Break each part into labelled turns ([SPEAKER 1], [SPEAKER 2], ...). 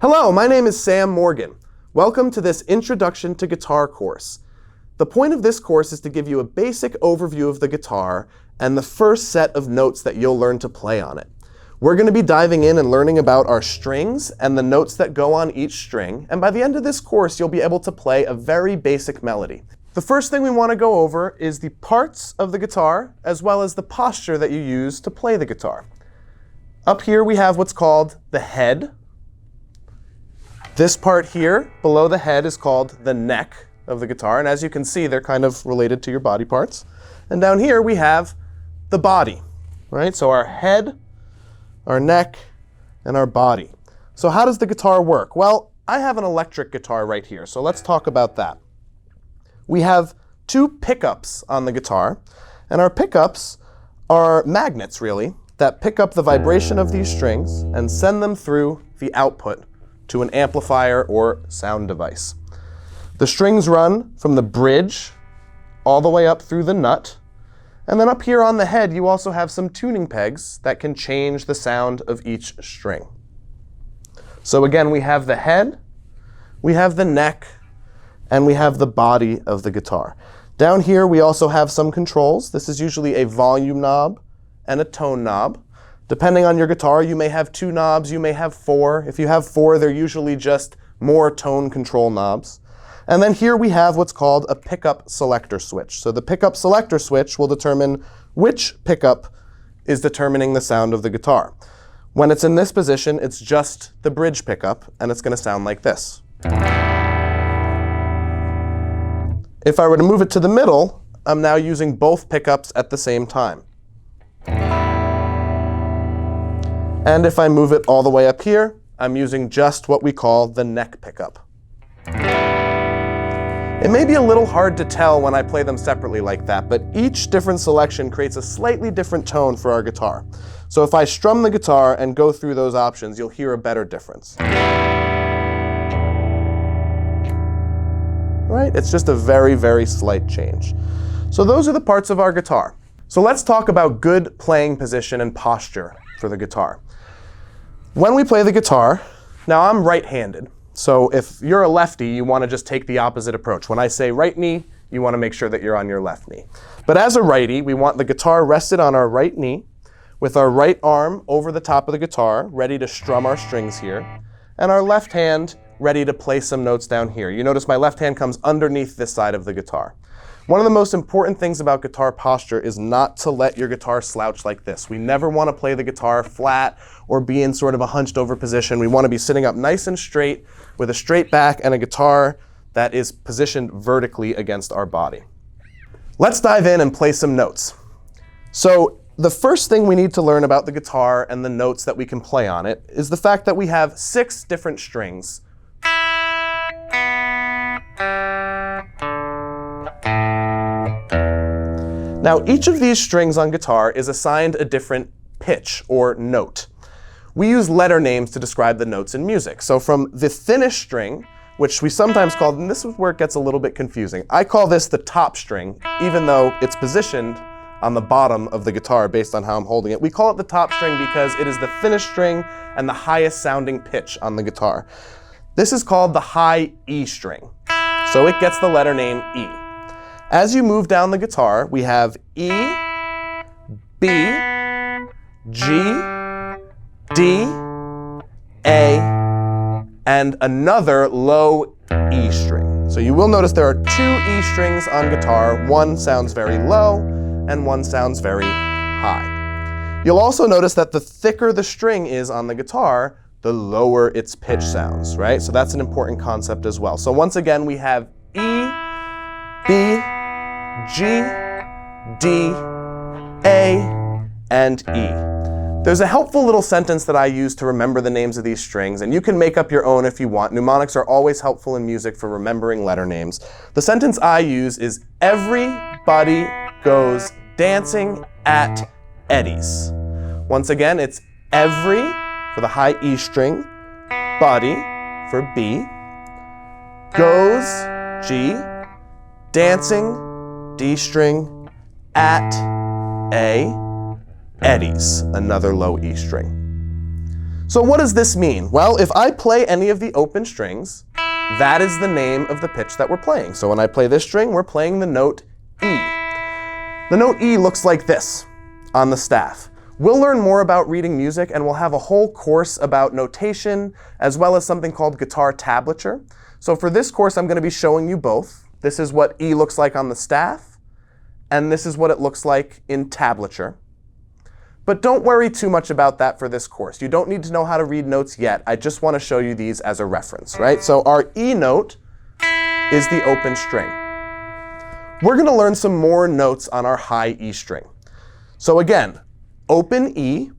[SPEAKER 1] Hello, my name is Sam Morgan. Welcome to this Introduction to Guitar course. The point of this course is to give you a basic overview of the guitar and the first set of notes that you'll learn to play on it. We're going to be diving in and learning about our strings and the notes that go on each string, and by the end of this course you'll be able to play a very basic melody. The first thing we want to go over is the parts of the guitar as well as the posture that you use to play the guitar. Up here we have what's called the head. This part here, below the head, is called the neck of the guitar, and as you can see, they're kind of related to your body parts. And down here we have the body, right? So our head, our neck, and our body. So how does the guitar work? Well, I have an electric guitar right here, so let's talk about that. We have two pickups on the guitar, and our pickups are magnets, really, that pick up the vibration of these strings and send them through the output to an amplifier or sound device. The strings run from the bridge all the way up through the nut, and then up here on the head you also have some tuning pegs that can change the sound of each string. So again, we have the head, we have the neck, and we have the body of the guitar. Down here we also have some controls. This is usually a volume knob and a tone knob. Depending on your guitar, you may have 2 knobs, you may have 4. If you have 4, they're usually just more tone control knobs. And then here we have what's called a pickup selector switch. So the pickup selector switch will determine which pickup is determining the sound of the guitar. When it's in this position, it's just the bridge pickup, and it's going to sound like this. If I were to move it to the middle, I'm now using both pickups at the same time. And if I move it all the way up here, I'm using just what we call the neck pickup. It may be a little hard to tell when I play them separately like that, but each different selection creates a slightly different tone for our guitar. So if I strum the guitar and go through those options, you'll hear a better difference. Right? It's just a very, very slight change. So those are the parts of our guitar. So let's talk about good playing position and posture for the guitar. When we play the guitar, now I'm right-handed, so if you're a lefty, you want to just take the opposite approach. When I say right knee, you want to make sure that you're on your left knee. But as a righty, we want the guitar rested on our right knee, with our right arm over the top of the guitar, ready to strum our strings here, and our left hand ready to play some notes down here. You notice my left hand comes underneath this side of the guitar. One of the most important things about guitar posture is not to let your guitar slouch like this. We never want to play the guitar flat or be in sort of a hunched over position. We want to be sitting up nice and straight with a straight back and a guitar that is positioned vertically against our body. Let's dive in and play some notes. So the first thing we need to learn about the guitar and the notes that we can play on it is the fact that we have 6 different strings. Now, each of these strings on guitar is assigned a different pitch or note. We use letter names to describe the notes in music. So from the thinnest string, which we sometimes call, and this is where it gets a little bit confusing, I call this the top string, even though it's positioned on the bottom of the guitar based on how I'm holding it. We call it the top string because it is the thinnest string and the highest sounding pitch on the guitar. This is called the high E string. So it gets the letter name E. As you move down the guitar, we have E, B, G, D, A, and another low E string. So you will notice there are 2 E strings on guitar. One sounds very low, and one sounds very high. You'll also notice that the thicker the string is on the guitar, the lower its pitch sounds, right? So that's an important concept as well. So once again, we have E, B, G, D, A, and E. There's a helpful little sentence that I use to remember the names of these strings, and you can make up your own if you want. Mnemonics are always helpful in music for remembering letter names. The sentence I use is, everybody goes dancing at Eddie's. Once again, it's every for the high E string, body for B, goes, G, dancing, D string, at A, Eddie's, another low E string. So what does this mean? Well, if I play any of the open strings, that is the name of the pitch that we're playing. So when I play this string, we're playing the note E. The note E looks like this on the staff. We'll learn more about reading music, and we'll have a whole course about notation, as well as something called guitar tablature. So for this course, I'm going to be showing you both. This is what E looks like on the staff, and this is what it looks like in tablature. But don't worry too much about that for this course. You don't need to know how to read notes yet. I just want to show you these as a reference, right? So our E note is the open string. We're going to learn some more notes on our high E string. So again, open E,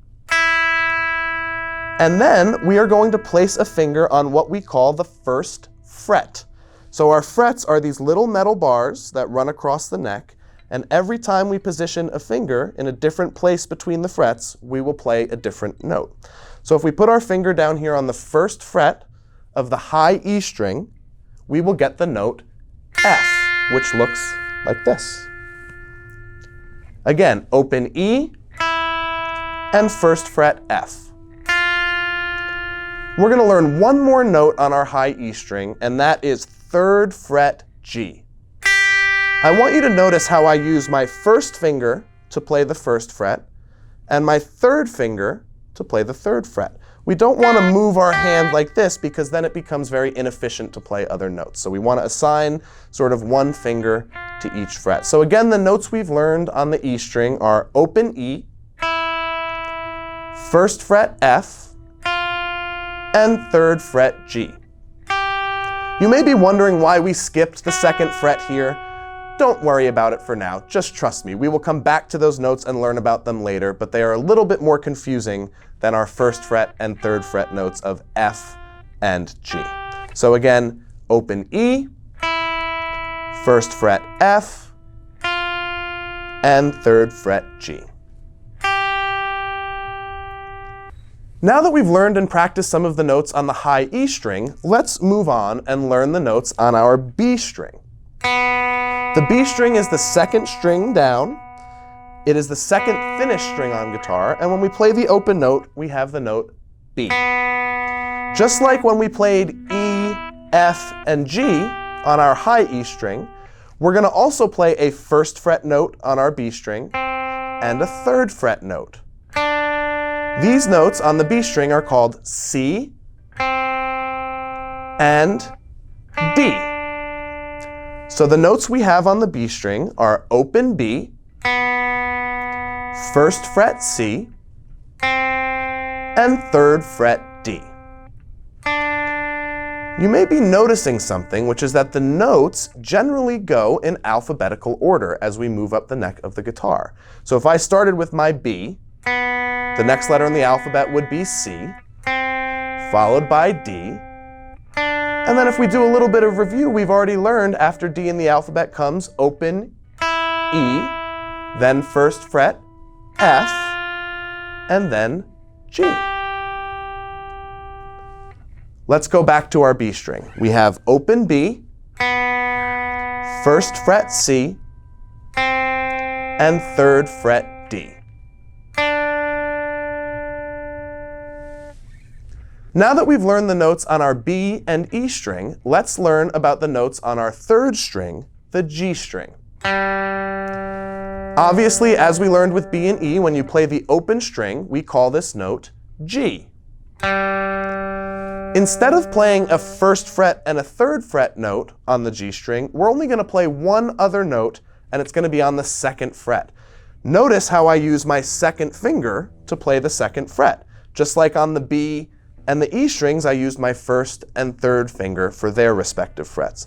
[SPEAKER 1] and then we are going to place a finger on what we call the first fret. So our frets are these little metal bars that run across the neck, and every time we position a finger in a different place between the frets, we will play a different note. So if we put our finger down here on the first fret of the high E string, we will get the note F, which looks like this. Again, open E and first fret F. We're going to learn one more note on our high E string, and that is third fret G. I want you to notice how I use my first finger to play the first fret and my third finger to play the third fret. We don't want to move our hand like this because then it becomes very inefficient to play other notes. So we want to assign sort of one finger to each fret. So again, the notes we've learned on the E string are open E, first fret F, and third fret G. You may be wondering why we skipped the second fret here. Don't worry about it for now. Just trust me. We will come back to those notes and learn about them later, but they are a little bit more confusing than our first fret and third fret notes of F and G. So again, open E, first fret F, and third fret G. Now that we've learned and practiced some of the notes on the high E string, let's move on and learn the notes on our B string. The B string is the second string down. It is the second thinnest string on guitar, and when we play the open note, we have the note B. Just like when we played E, F, and G on our high E string, we're going to also play a first fret note on our B string and a third fret note. These notes on the B string are called C and D. So the notes we have on the B string are open B, first fret C, and third fret D. You may be noticing something, which is that the notes generally go in alphabetical order as we move up the neck of the guitar. So if I started with my B, the next letter in the alphabet would be C, followed by D. And then if we do a little bit of review, we've already learned after D in the alphabet comes open E, then first fret F, and then G. Let's go back to our B string. We have open B, first fret C, and third fret D. Now that we've learned the notes on our B and E string, let's learn about the notes on our third string, the G string. Obviously, as we learned with B and E, when you play the open string, we call this note G. Instead of playing a first fret and a third fret note on the G string, we're only going to play one other note, and it's going to be on the second fret. Notice how I use my second finger to play the second fret. Just like on the B and the E strings, I used my first and third finger for their respective frets.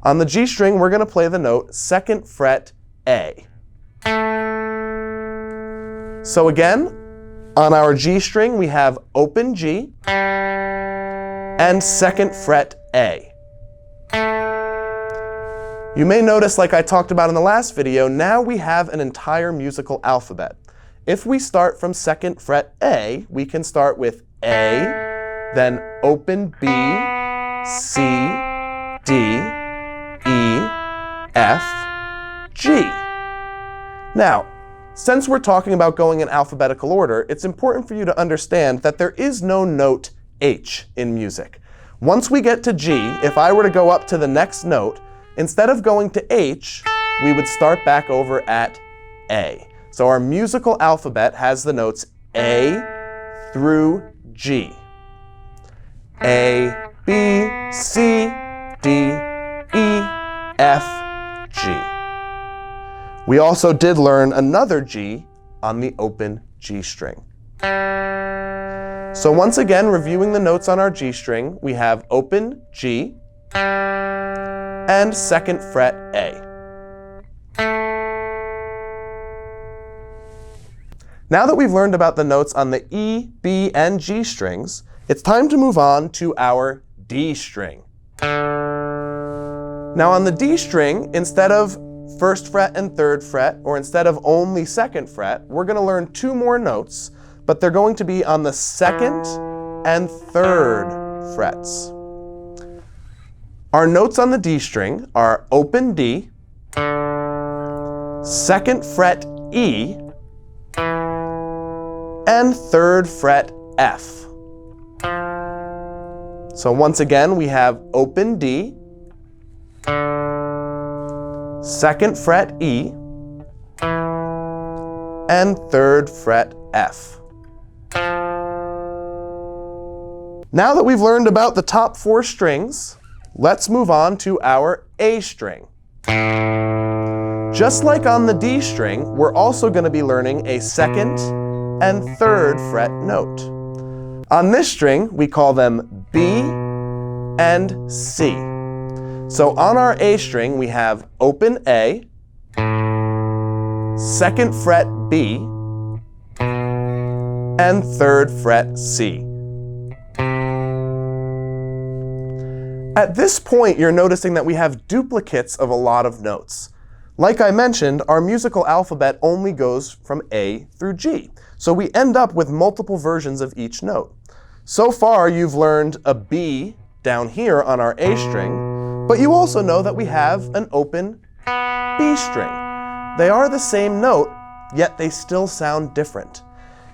[SPEAKER 1] On the G string, we're going to play the note second fret A. So again, on our G string, we have open G and second fret A. You may notice, like I talked about in the last video, now we have an entire musical alphabet. If we start from second fret A, we can start with A, then open B, C, D, E, F, G. Now, Since we're talking about going in alphabetical order, it's important for you to understand that there is no note H in music. Once we get to G, if I were to go up to the next note, instead of going to H, we would start back over at A. So our musical alphabet has the notes A through G. A, B, C, D, E, F, G. We also did learn another G on the open G string. So once again, reviewing the notes on our G string, we have open G and 2nd fret A. Now that we've learned about the notes on the E, B, and G strings, it's time to move on to our D string. Now on the D string, instead of 1st fret and 3rd fret, or instead of only 2nd fret, we're going to learn 2 more notes, but they're going to be on the 2nd and 3rd frets. Our notes on the D string are open D, 2nd fret E, and 3rd fret F. So once again, we have open D, 2nd fret E, and 3rd fret F. Now that we've learned about the top 4 strings, let's move on to our A string. Just like on the D string, we're also going to be learning a 2nd and 3rd fret note. On this string, we call them B and C. So on our A string, we have open A, 2nd fret B, and 3rd fret C. At this point, you're noticing that we have duplicates of a lot of notes. Like I mentioned, our musical alphabet only goes from A through G. So we end up with multiple versions of each note. So far, you've learned a B down here on our A string, but you also know that we have an open B string. They are the same note, yet they still sound different.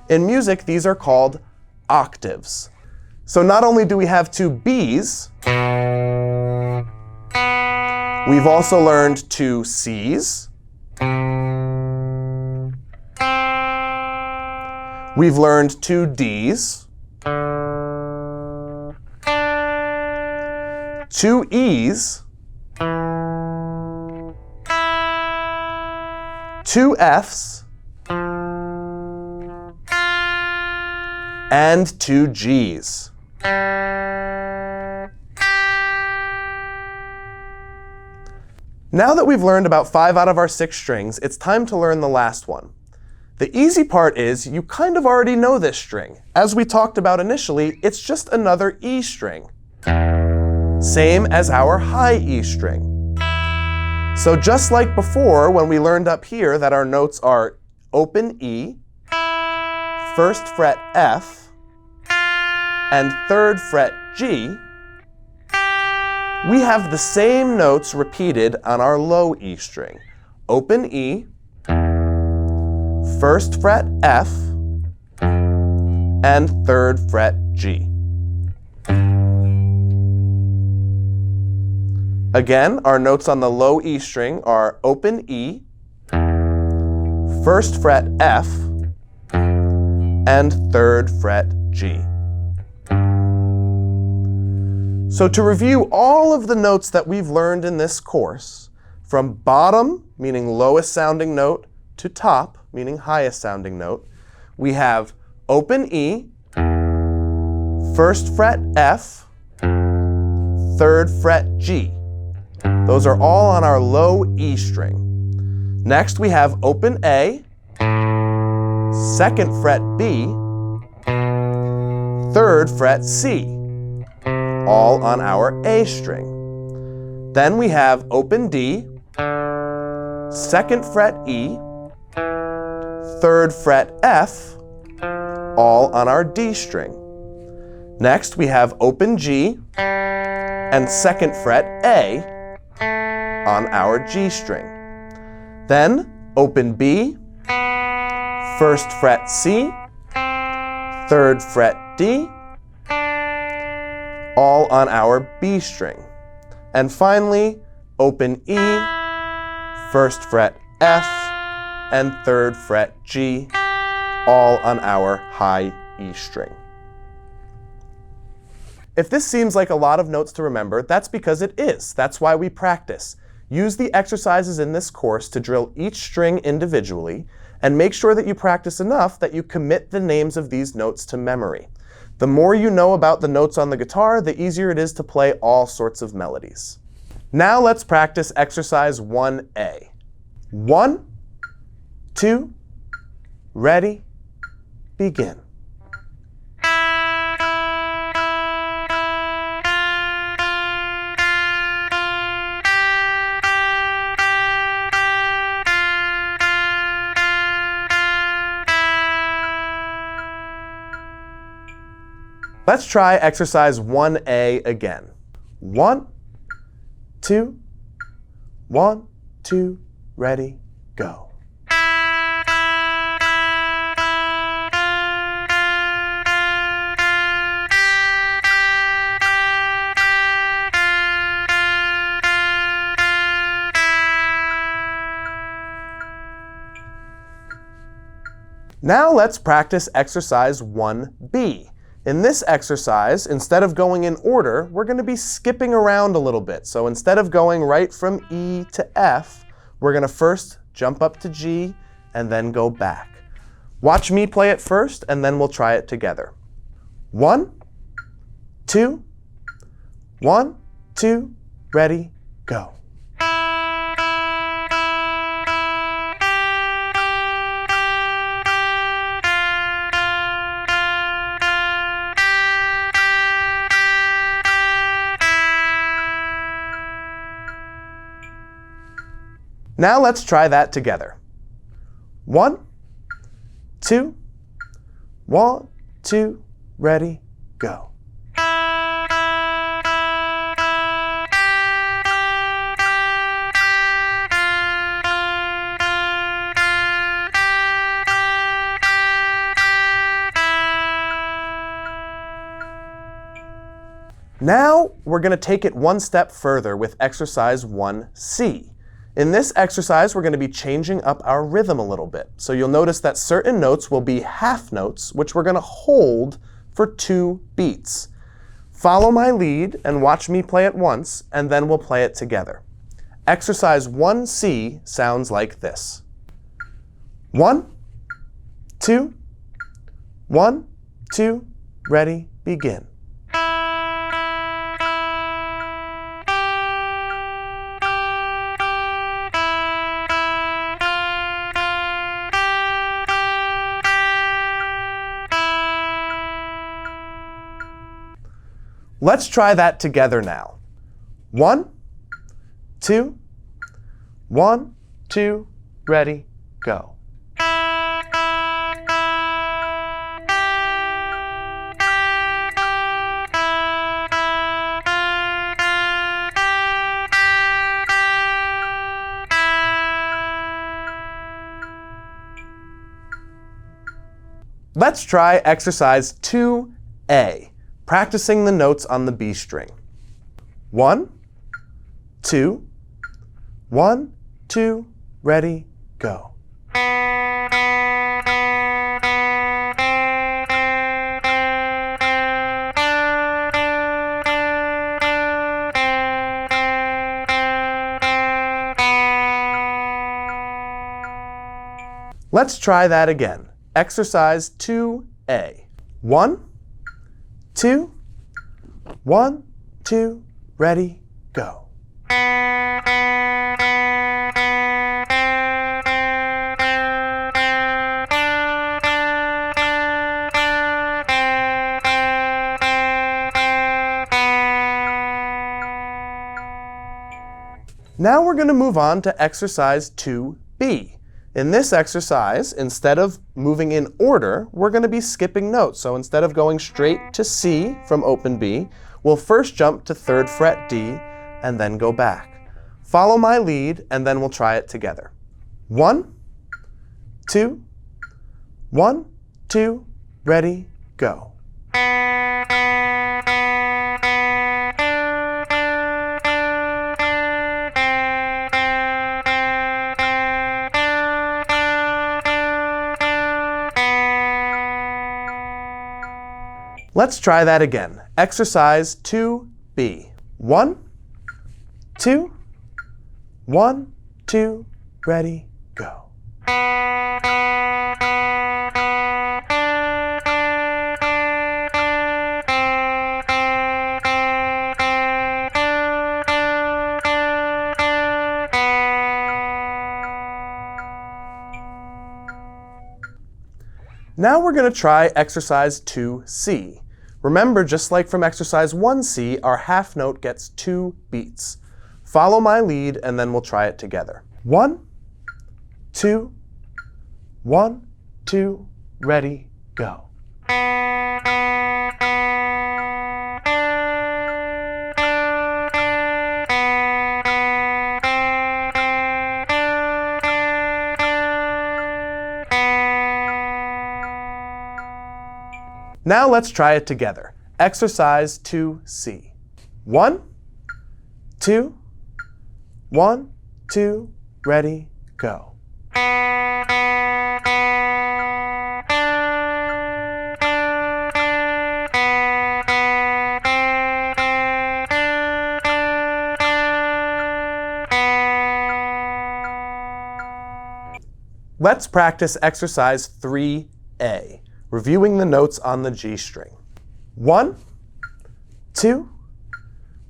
[SPEAKER 1] In music, these are called octaves. So not only do we have 2 B's, we've also learned 2 C's. We've learned 2 D's, 2 E's, 2 F's, and 2 G's. Now that we've learned about 5 out of our 6 strings, it's time to learn the last one. The easy part is you kind of already know this string. As we talked about initially, it's just another E string. Same as our high E string. So just like before, when we learned up here that our notes are open E, 1st fret F, and 3rd fret G, we have the same notes repeated on our low E string. Open E, 1st fret F, and 3rd fret G. Again, our notes on the low E string are open E, 1st fret F, and 3rd fret G. So to review all of the notes that we've learned in this course, from bottom, meaning lowest sounding note, to top, meaning highest sounding note, we have open E, 1st fret F, 3rd fret G. Those are all on our low E string. Next we have open A, 2nd fret B, 3rd fret C, all on our A string. Then we have open D, 2nd fret E, 3rd fret F, all on our D string. Next we have open G and 2nd fret A on our G string. Then open B, 1st fret C, 3rd fret D, all on our B string. And finally, open E, 1st fret F, and 3rd fret G, all on our high E string. If this seems like a lot of notes to remember, that's because it is. That's why we practice. Use the exercises in this course to drill each string individually, and make sure that you practice enough that you commit the names of these notes to memory. The more you know about the notes on the guitar, the easier it is to play all sorts of melodies. Now let's practice exercise 1A. 1, 2, ready, begin. Let's try exercise 1A again. 1, 2, 1, 2, ready, go. Now let's practice exercise 1B. In this exercise, instead of going in order, we're going to be skipping around a little bit. So instead of going right from E to F, we're going to first jump up to G and then go back. Watch me play it first, and then we'll try it together. 1, 2, 1, 2, ready, go. Now let's try that together. 1, 2, 1, 2, ready, go. Now we're going to take it one step further with exercise 1C. In this exercise, we're going to be changing up our rhythm a little bit. So you'll notice that certain notes will be half notes, which we're going to hold for 2 beats. Follow my lead and watch me play it once, and then we'll play it together. Exercise 1C sounds like this. 1, 2, 1, 2, ready, begin. Let's try that together now. 1, 2, 1, 2, ready, go. Let's try exercise 2A. Practicing the notes on the B string. 1, 2, 1, 2, ready, go. Let's try that again. Exercise 2A. 1, 2, 1, 2, ready, go. Now we're going to move on to exercise 2B. In this exercise, instead of moving in order, we're going to be skipping notes. So instead of going straight to C from open B, we'll first jump to 3rd fret D and then go back. Follow my lead, and then we'll try it together. 1, 2, 1, 2, ready, go. Let's try that again. Exercise 2B. 1, 2, 1, 2, ready, go. Now we're going to try exercise 2C. Remember, just like from exercise 1C, our half note gets 2 beats. Follow my lead, and then we'll try it together. 1, 2, 1, 2, ready, go. Now let's try it together. Exercise 2C. 1, 2, 1, 2, ready, go. Let's practice exercise 3A. Reviewing the notes on the G string. 1, 2,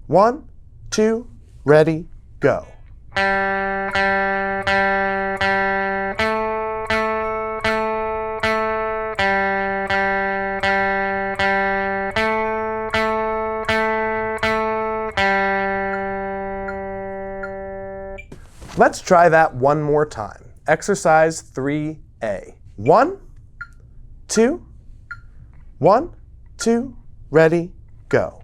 [SPEAKER 1] 1, 2, ready, go. Let's try that one more time. Exercise 3A. 1, 2, 1, 2, ready, go.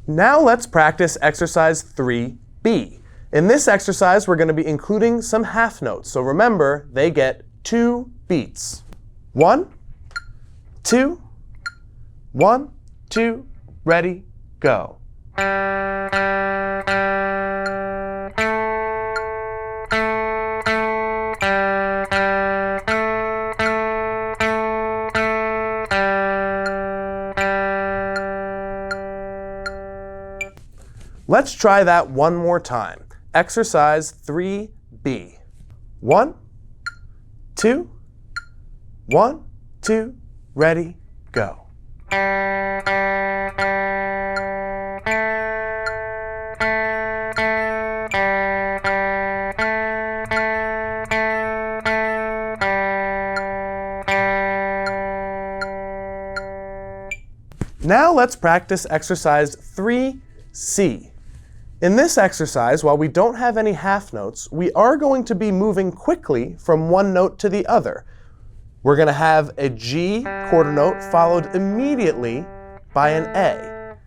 [SPEAKER 1] Now let's practice exercise 3B. In this exercise, we're going to be including some half notes. So remember, they get 2 beats. 1, 2, 1, 2, ready, go. Let's try that one more time. Exercise 3B. 1, 2, 1, 2, ready, go. Now let's practice exercise 3C. In this exercise, while we don't have any half notes, we are going to be moving quickly from one note to the other. We're going to have a G quarter note followed immediately by an A.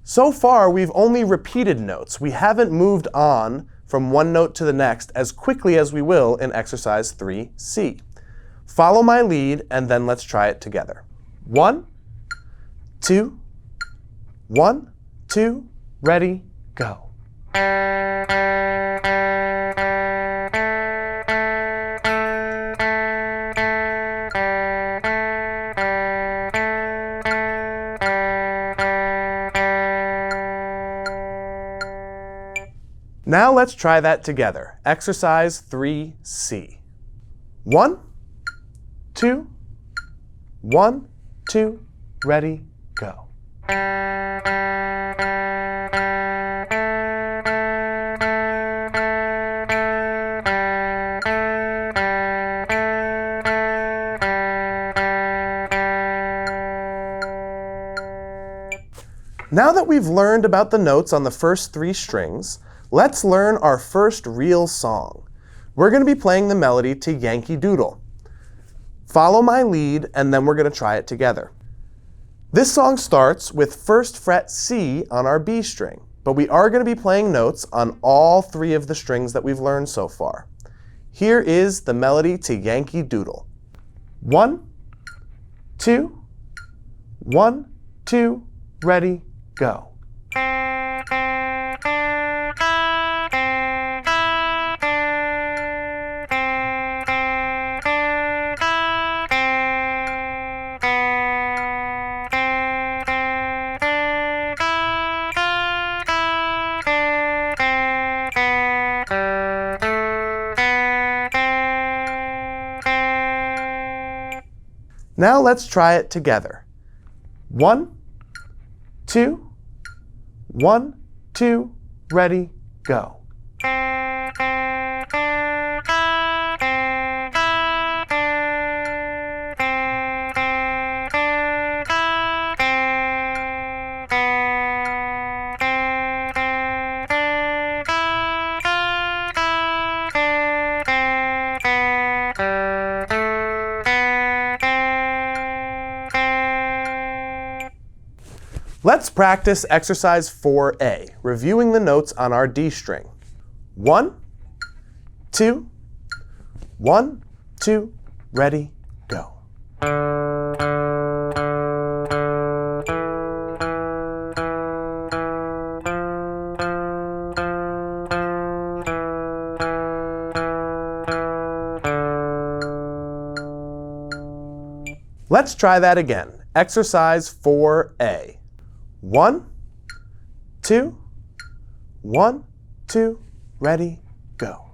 [SPEAKER 1] So far, we've only repeated notes. We haven't moved on from one note to the next as quickly as we will in exercise 3C. Follow my lead, and then let's try it together. 1, 2, 1, 2, ready, go. Now let's try that together. Exercise 3C. 1, 2, 1, 2, ready, go. Now that we've learned about the notes on the first 3 strings, let's learn our first real song. We're going to be playing the melody to Yankee Doodle. Follow my lead, and then we're going to try it together. This song starts with first fret C on our B string, but we are going to be playing notes on all three of the strings that we've learned so far. Here is the melody to Yankee Doodle. 1, 2, 1, 2, ready, go. Now let's try it together. 1, 2, 1, 2, ready, go. Let's practice exercise 4A, reviewing the notes on our D string. 1, 2, 1, 2, ready, go. Let's try that again. Exercise 4A. 1, 2, 1, 2, ready, go.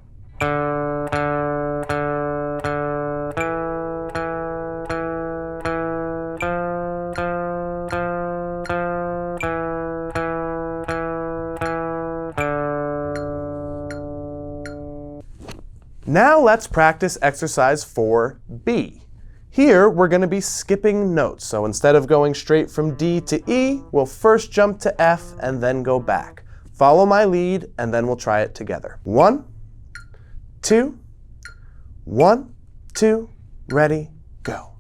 [SPEAKER 1] Now let's practice exercise 4B. Here, we're going to be skipping notes. So instead of going straight from D to E, we'll first jump to F and then go back. Follow my lead, and then we'll try it together. 1, 2, 1, 2, ready, go.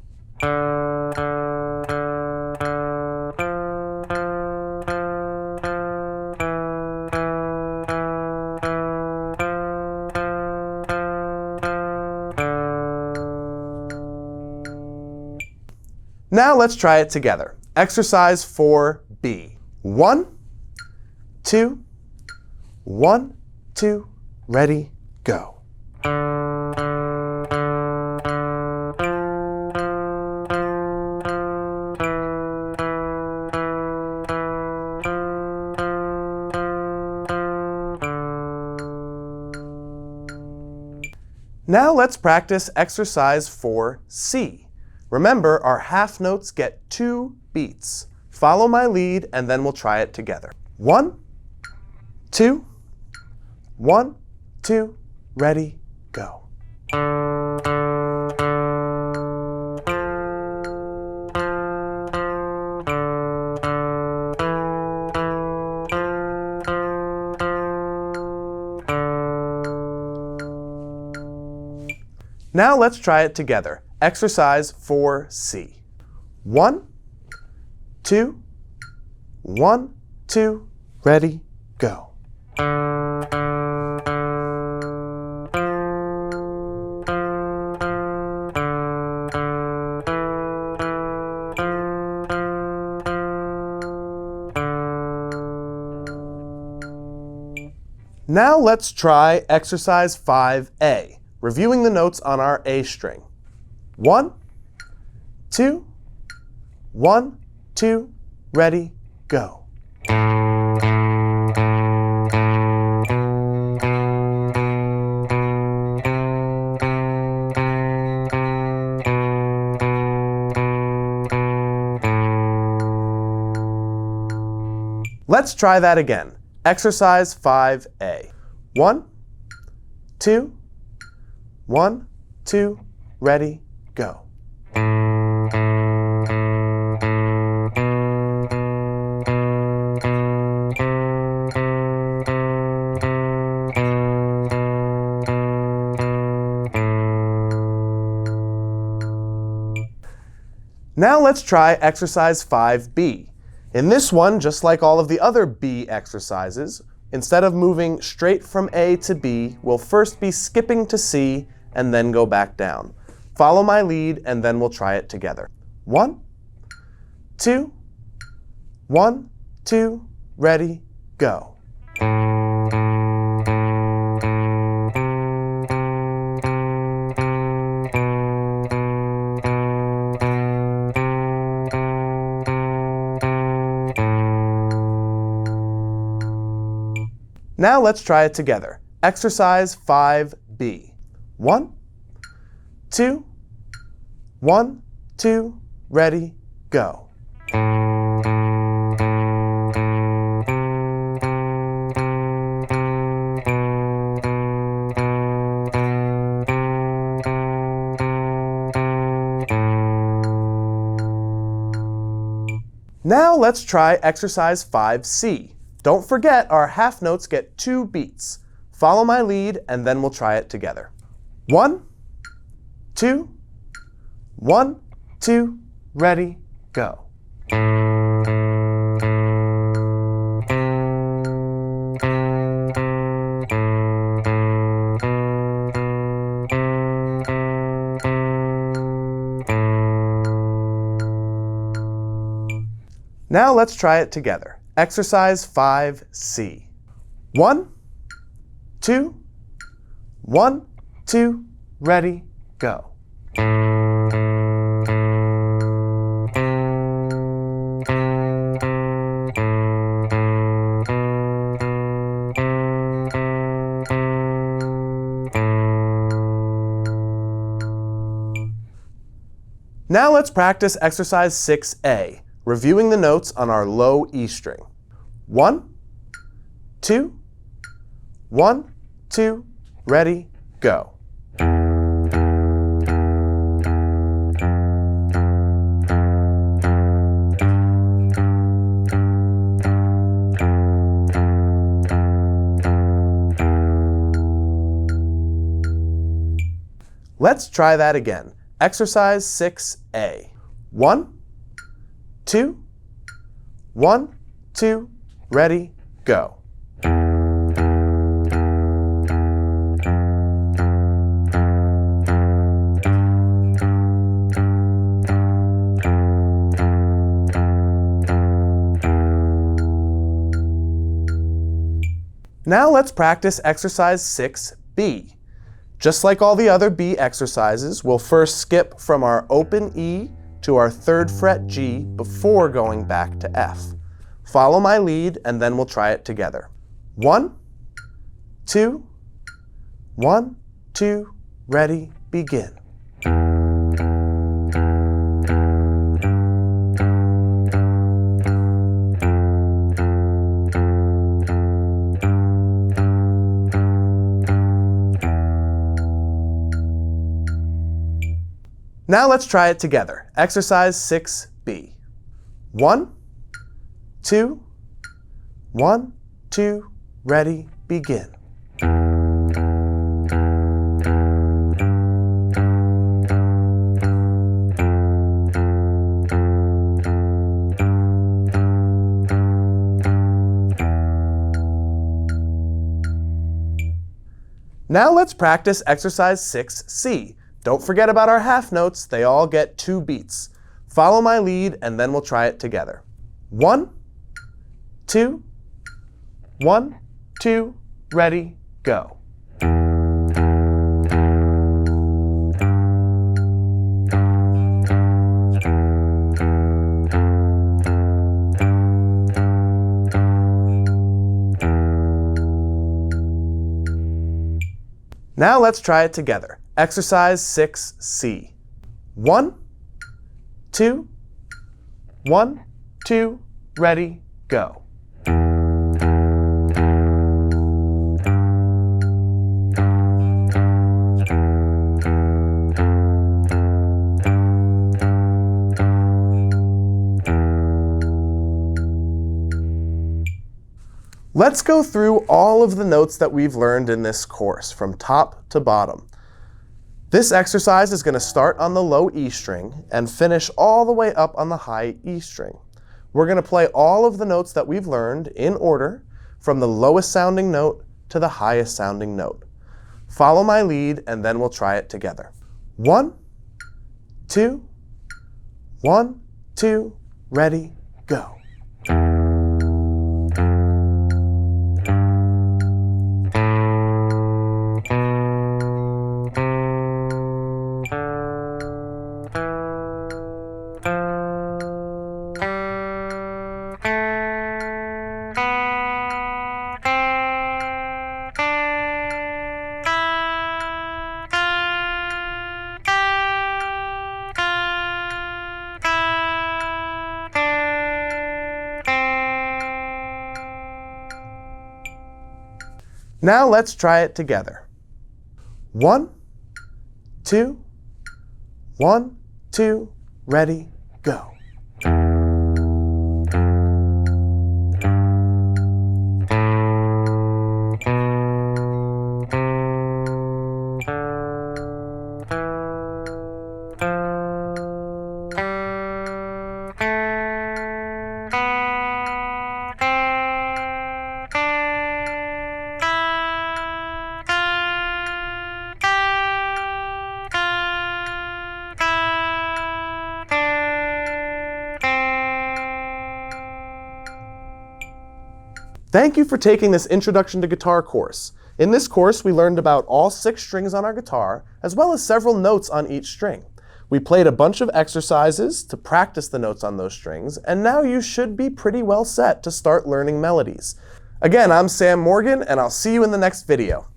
[SPEAKER 1] Now let's try it together. Exercise 4B. 1, 2, 1, 2, ready, go. Now let's practice exercise 4C. Remember, our half notes get 2 beats. Follow my lead, and then we'll try it together. 1, 2, 1, 2, ready, go. Now let's try it together. Exercise 4C. 1, 2, 1, 2, ready, go. Now let's try exercise 5A, reviewing the notes on our A string. 1, 2, 1, 2, ready, go. Let's try that again. Exercise 5A. 1, 2, 1, 2, ready, go. Now let's try exercise 5B. In this one, just like all of the other B exercises, instead of moving straight from A to B, we'll first be skipping to C and then go back down. Follow my lead and then we'll try it together. 1, 2, 1, 2, ready, go. Now let's try it together. Exercise 5B. 1, 2, 1, 2, ready, go. Now let's try exercise 5C. Don't forget, our half notes get 2 beats. Follow my lead, and then we'll try it together. 1, 2, 1, 2, ready, go. Now let's try it together. Exercise 5C. 1, 2, 1, 2, ready, go. Now let's practice exercise 6A, reviewing the notes on our low E string. 1, 2, 1, 2, ready, go. Let's try that again. Exercise 6A. 1, 2, 1, 2, ready, go. Now let's practice exercise 6B. Just like all the other B exercises, we'll first skip from our open E to our 3rd fret G before going back to F. Follow my lead and then we'll try it together. 1, 2, 1, 2, ready, begin. Now let's try it together. Exercise 6B. 1, 2, 1, 2, ready, begin. Now let's practice exercise 6C. Don't forget about our half notes, they all get 2 beats. Follow my lead and then we'll try it together. 1, 2, 1, 2, ready, go. Now let's try it together. Exercise 6C. 1, 2, 1, 2, ready, go. Let's go through all of the notes that we've learned in this course, from top to bottom. This exercise is going to start on the low E string and finish all the way up on the high E string. We're going to play all of the notes that we've learned in order from the lowest sounding note to the highest sounding note. Follow my lead and then we'll try it together. 1, 2, 1, 2, ready, go. Now let's try it together. 1, 2, 1, 2, ready, go. Thank you for taking this Introduction to Guitar course. In this course, we learned about all 6 strings on our guitar, as well as several notes on each string. We played a bunch of exercises to practice the notes on those strings, and now you should be pretty well set to start learning melodies. Again, I'm Sam Morgan, and I'll see you in the next video.